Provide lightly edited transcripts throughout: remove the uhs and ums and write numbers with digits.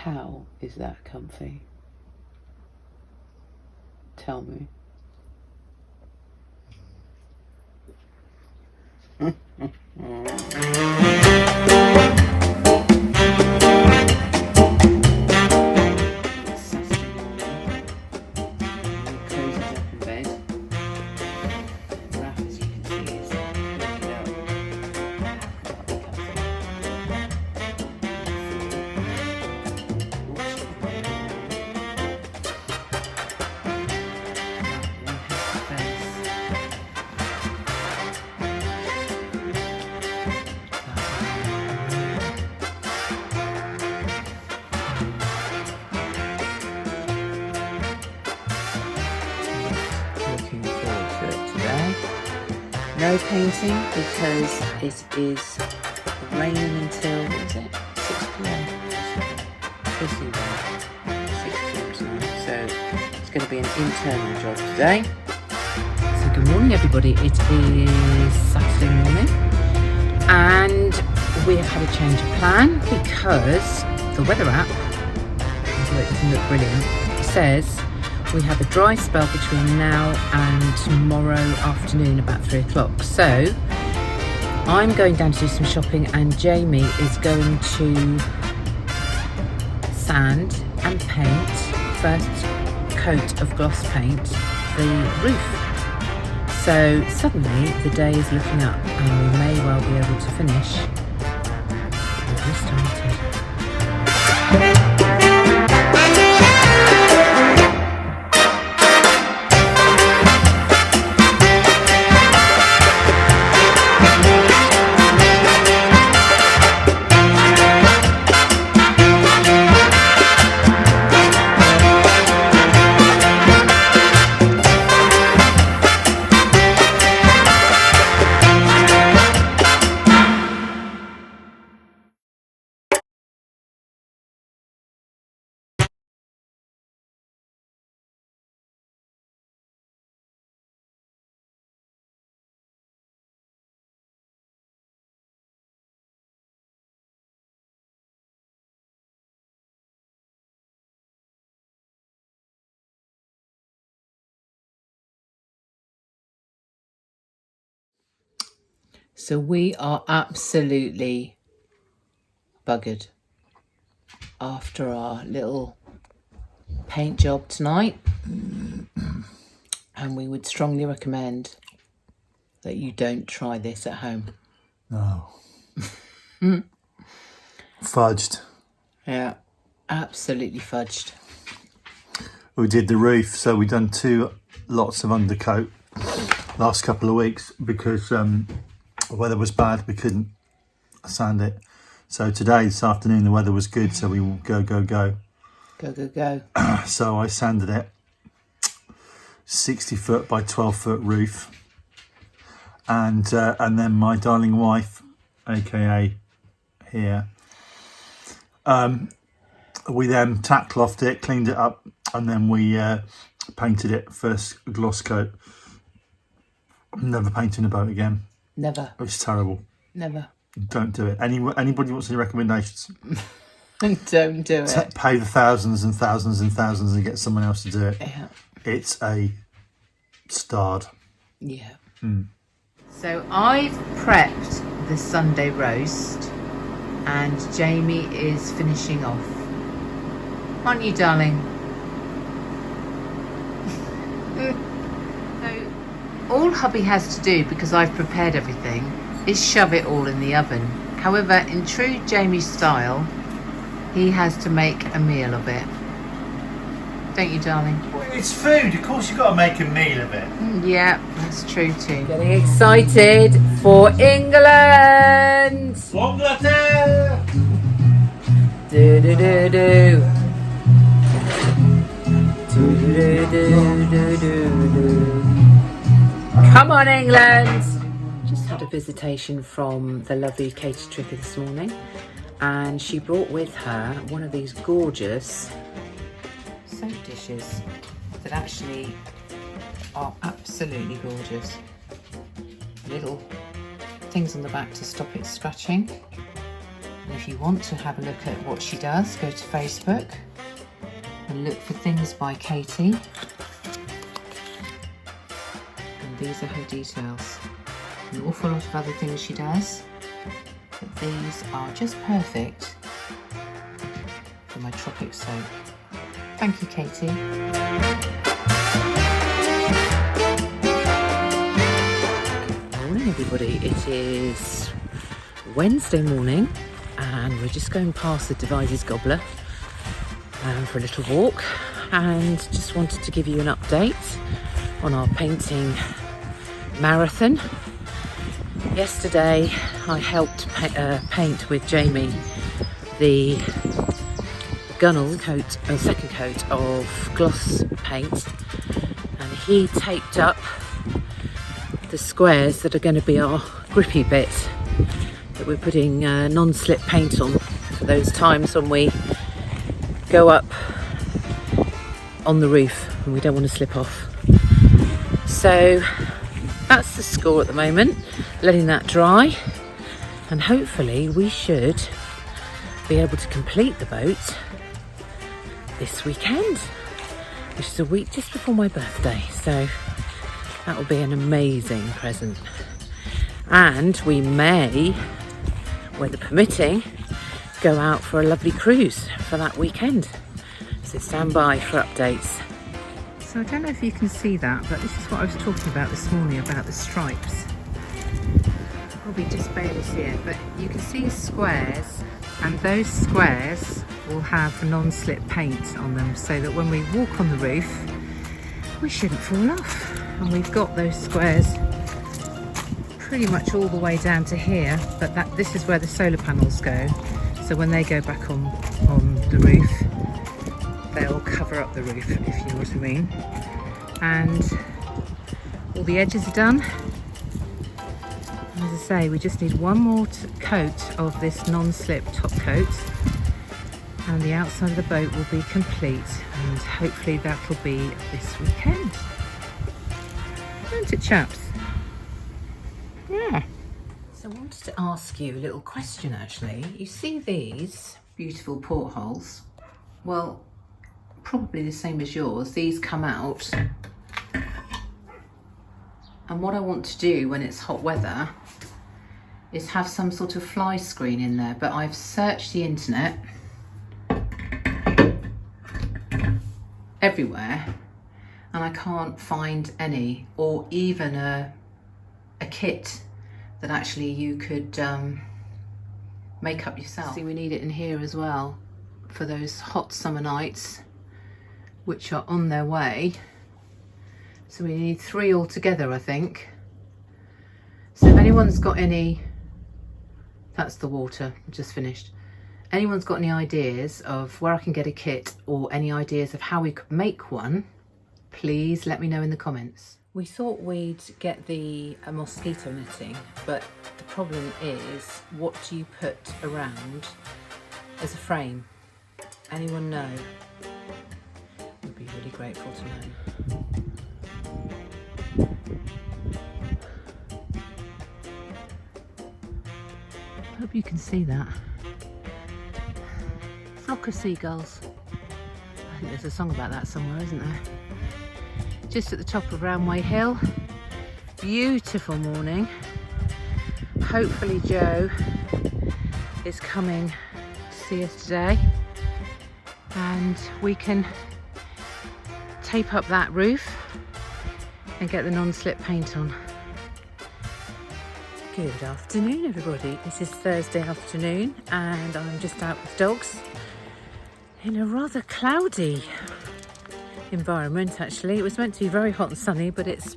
How is that comfy? Tell me. No painting because it is raining until, what is it, 6 p.m. Busy rain, 6 p.m. tonight, so it's going to be an internal job today. So good morning everybody, it is Saturday morning and we have had a change of plan because the weather app, although it doesn't look brilliant, says we have a dry spell between now and tomorrow afternoon about 3 o'clock. So I'm going down to do some shopping and Jamie is going to sand and paint, first coat of gloss paint, the roof. So suddenly the day is looking up and we may well be able to finish what we started. So we are absolutely buggered after our little paint job tonight, and we would strongly recommend that you don't try this at home. No. Fudged. Yeah, absolutely fudged. We did the roof, so we've done 2 lots of undercoat last couple of weeks because the weather was bad. We couldn't sand it. So today, this afternoon, the weather was good, so we will go. Go. So I sanded it, 60 foot by 12 foot roof, and then my darling wife, aka here, we then tack clothed it, cleaned it up, and then we painted it first gloss coat. Never painting a boat again. Never. It's terrible. Never. Don't do it. Anybody wants any recommendations? Don't do it. Pay the thousands and thousands and thousands and get someone else to do it. Yeah. It's a stard. Yeah. So I've prepped the Sunday roast and Jamie is finishing off. Aren't you, darling? So all hubby has to do, because I've prepared everything, is shove it all in the oven. However, in true Jamie style, he has to make a meal of it. Don't you, darling? Well, it's food. Of course you've got to make a meal of it. Yeah, that's true too. Getting excited for England! Angleterre! Do do do do. Do do do do do do. Come on, England! Just had a visitation from the lovely Katie Tricker this morning, and she brought with her one of these gorgeous soap dishes that actually are absolutely gorgeous. Little things on the back to stop it scratching. And if you want to have a look at what she does, go to Facebook and look for Things by Katie. And these are her details. An awful lot of other things she does, but these are just perfect for my Tropic soap. Thank you, Katie. Good morning, everybody. It is Wednesday morning and we're just going past the Devizes Gobbler for a little walk, and just wanted to give you an update on our painting marathon. Yesterday I helped paint with Jamie the gunnel coat, second coat of gloss paint, and he taped up the squares that are going to be our grippy bit that we're putting non-slip paint on for those times when we go up on the roof and we don't want to slip off. So that's the score at the moment, letting that dry, and hopefully we should be able to complete the boat this weekend, which is a week just before my birthday, so that will be an amazing present. And we may, weather permitting, go out for a lovely cruise for that weekend, so stand by for updates. So I don't know if you can see that, but this is what I was talking about this morning about the stripes. Probably just barely see it, but you can see squares, and those squares will have non-slip paint on them so that when we walk on the roof we shouldn't fall off. And we've got those squares pretty much all the way down to here, but this is where the solar panels go, so when they go back on the roof they'll cover up the roof, if you know what I mean. And all the edges are done. As I say, we just need one more coat of this non-slip top coat and the outside of the boat will be complete, and hopefully that will be this weekend. Isn't it, chaps? Yeah. So I wanted to ask you a little question actually. You see these beautiful portholes? Well, probably the same as yours. These come out, and what I want to do when it's hot weather is have some sort of fly screen in there, but I've searched the internet everywhere and I can't find any, or even a kit that actually you could make up yourself. See, we need it in here as well for those hot summer nights which are on their way. So we need 3 altogether, I think. So if anyone's got any, that's the water, just finished. Anyone's got any ideas of where I can get a kit, or any ideas of how we could make one, please let me know in the comments. We thought we'd get the mosquito netting, but the problem is, what do you put around as a frame? Anyone know? I'd be really grateful to know. Hope you can see that. Flock of seagulls. I think there's a song about that somewhere, isn't there? Just at the top of Roundway Hill. Beautiful morning. Hopefully Joe is coming to see us today and we can tape up that roof and get the non-slip paint on. Good afternoon everybody, this is Thursday afternoon and I'm just out with dogs in a rather cloudy environment actually. It was meant to be very hot and sunny, but it's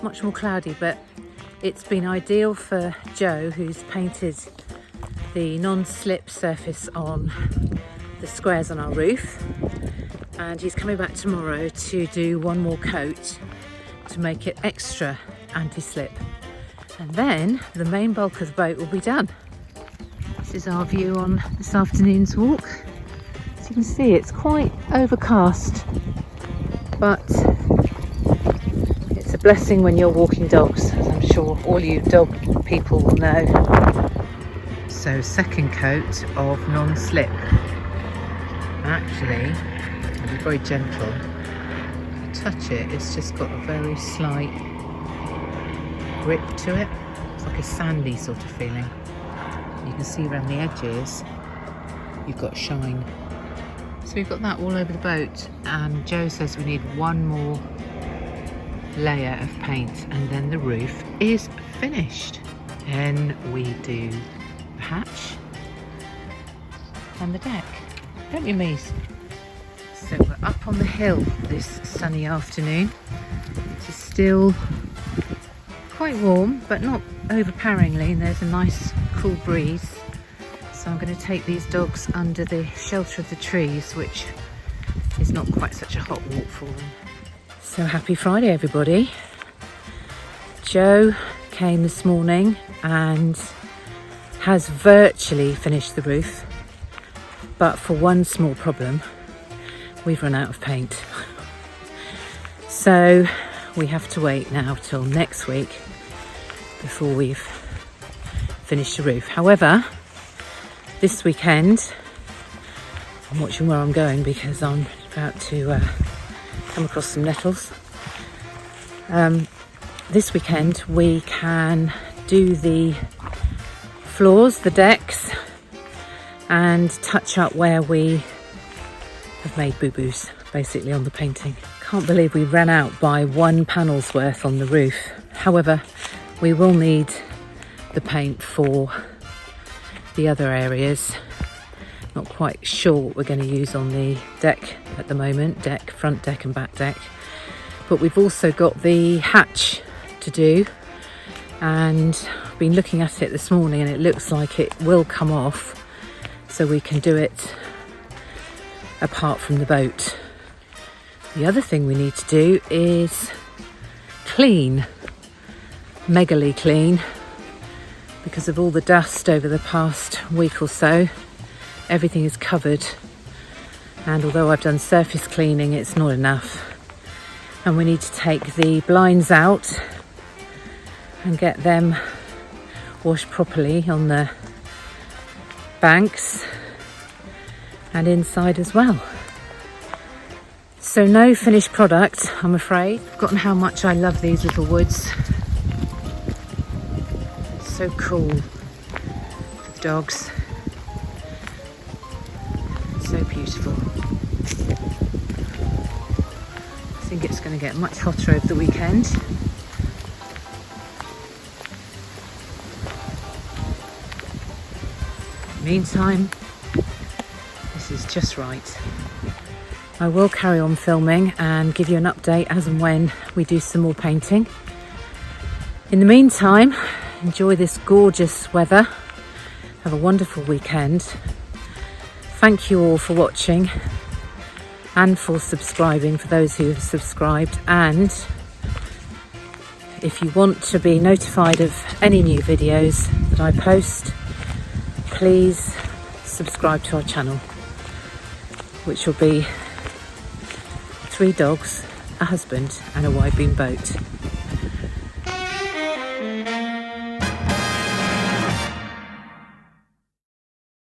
much more cloudy, but it's been ideal for Joe, who's painted the non-slip surface on the squares on our roof, and he's coming back tomorrow to do one more coat to make it extra anti-slip. And then the main bulk of the boat will be done. This is our view on this afternoon's walk. As you can see, it's quite overcast, but it's a blessing when you're walking dogs, as I'm sure all you dog people will know. So second coat of non-slip. Actually, I'll be very gentle. If I touch it, it's just got a very slight grip to it. It's like a sandy sort of feeling. You can see around the edges, you've got shine. So we've got that all over the boat, and Joe says we need one more layer of paint and then the roof is finished. Then we do the hatch and the deck, don't we, Mies? So we're up on the hill this sunny afternoon. It is still quite warm, but not overpoweringly, and there's a nice cool breeze. So I'm going to take these dogs under the shelter of the trees, which is not quite such a hot walk for them. So happy Friday, everybody. Joe came this morning and has virtually finished the roof, but for one small problem, we've run out of paint. So we have to wait now till next week before we've finished the roof. However, this weekend, I'm watching where I'm going because I'm about to come across some nettles. This weekend we can do the floors, the decks, and touch up where we have made boo-boos basically on the painting. Can't believe we ran out by one panel's worth on the roof. However, we will need the paint for the other areas. Not quite sure what we're going to use on the deck at the moment, deck, front deck and back deck. But we've also got the hatch to do, and I've been looking at it this morning and it looks like it will come off, so we can do it apart from the boat. The other thing we need to do is clean, megally clean, because of all the dust over the past week or so. Everything is covered, and although I've done surface cleaning, it's not enough, and we need to take the blinds out and get them washed properly on the banks and inside as well. So no finished product, I'm afraid. I've forgotten how much I love these little woods. So cool for the dogs. So beautiful. I think it's going to get much hotter over the weekend. Meantime, this is just right. I will carry on filming and give you an update as and when we do some more painting. In the meantime, enjoy this gorgeous weather. Have a wonderful weekend. Thank you all for watching and for subscribing, for those who have subscribed. And if you want to be notified of any new videos that I post, please subscribe to our channel, which will be 3 dogs, a husband and a wide beam boat.